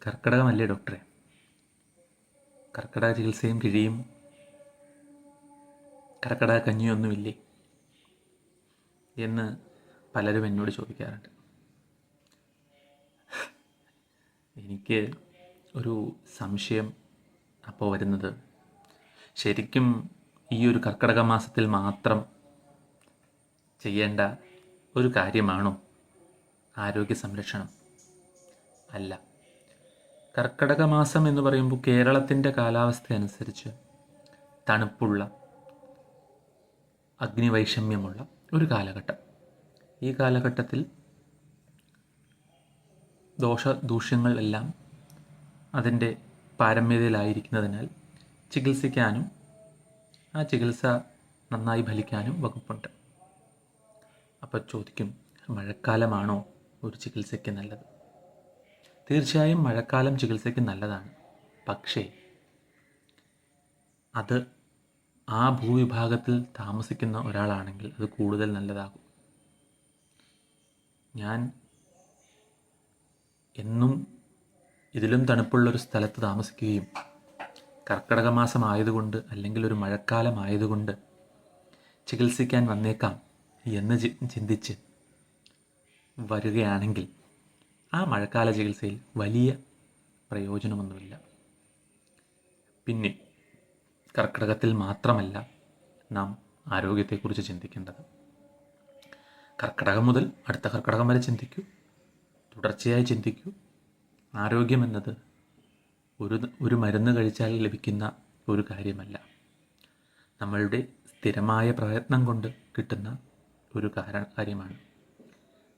കർക്കിടകമല്ലേ ഡോക്ടറെ? കർക്കിടക ചികിത്സയും കിഴിയും കർക്കിടക കഞ്ഞിയൊന്നുമില്ലേ എന്ന് പലരും എന്നോട് ചോദിക്കാറുണ്ട്. എനിക്ക് ഒരു സംശയം അപ്പോൾ വരുന്നത്, ശരിക്കും ഈ ഒരു കർക്കിടക മാസത്തിൽ മാത്രം ചെയ്യേണ്ട ഒരു കാര്യമാണോ ആരോഗ്യ സംരക്ഷണം? അല്ല. കർക്കിടക മാസം എന്ന് പറയുമ്പോൾ കേരളത്തിൻ്റെ കാലാവസ്ഥ അനുസരിച്ച് തണുപ്പുള്ള, അഗ്നിവൈഷമ്യമുള്ള ഒരു കാലഘട്ടം. ഈ കാലഘട്ടത്തിൽ ദൂഷ്യങ്ങൾ എല്ലാം അതിൻ്റെ പാരമ്യതയിലായിരിക്കുന്നതിനാൽ ചികിത്സിക്കാനും ആ ചികിത്സ നന്നായി ഫലിക്കാനും വകുപ്പുണ്ട്. അപ്പോൾ ചോദിക്കും, മഴക്കാലമാണോ ഒരു ചികിത്സയ്ക്ക് നല്ലത്? തീർച്ചയായും മഴക്കാലം ചികിത്സയ്ക്ക് നല്ലതാണ്. പക്ഷേ അത് ആ ഭൂവിഭാഗത്തിൽ താമസിക്കുന്ന ഒരാളാണെങ്കിൽ അത് കൂടുതൽ നല്ലതാകും. ഞാൻ എന്നും ഇതിലും തണുപ്പുള്ളൊരു സ്ഥലത്ത് താമസിക്കുകയും കർക്കിടക മാസം ആയതുകൊണ്ട് അല്ലെങ്കിൽ ഒരു മഴക്കാലം ആയതുകൊണ്ട് ചികിത്സിക്കാൻ വന്നേക്കാം എന്ന് ചിന്തിച്ച് വരികയാണെങ്കിൽ ആ മഴക്കാല ചികിത്സയിൽ വലിയ പ്രയോജനമൊന്നുമില്ല. പിന്നെ കർക്കിടകത്തിൽ മാത്രമല്ല നാം ആരോഗ്യത്തെക്കുറിച്ച് ചിന്തിക്കേണ്ടത്. കർക്കിടകം മുതൽ അടുത്ത കർക്കിടകം വരെ ചിന്തിക്കൂ, തുടർച്ചയായി ചിന്തിക്കൂ. ആരോഗ്യമെന്നത് ഒരു മരുന്ന് കഴിച്ചാൽ ലഭിക്കുന്ന ഒരു കാര്യമല്ല, നമ്മളുടെ സ്ഥിരമായ പ്രയത്നം കൊണ്ട് കിട്ടുന്ന ഒരു കാര്യമാണ്.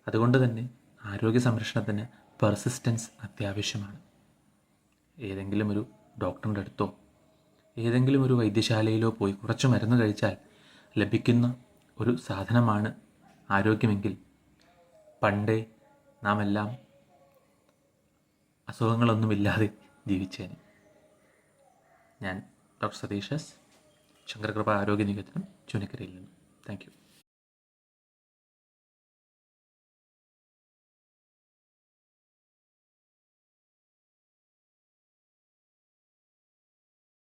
അതുകൊണ്ട് തന്നെ ആരോഗ്യ സംരക്ഷണത്തിന് പെർസിസ്റ്റൻസ് അത്യാവശ്യമാണ്. ഏതെങ്കിലും ഒരു ഡോക്ടറിൻ്റെ അടുത്തോ ഏതെങ്കിലും ഒരു വൈദ്യശാലയിലോ പോയി കുറച്ച് മരുന്ന് കഴിച്ചാൽ ലഭിക്കുന്ന ഒരു സാധനമാണ് ആരോഗ്യമെങ്കിൽ പണ്ടേ നാം എല്ലാം അസുഖങ്ങളൊന്നുമില്ലാതെ ജീവിച്ചേനെ. ഞാൻ ഡോക്ടർ സതീഷ്, ശങ്കരകൃപ ആരോഗ്യ നികേതനം, ചുനക്കരയിൽ നിന്നും. Thank you.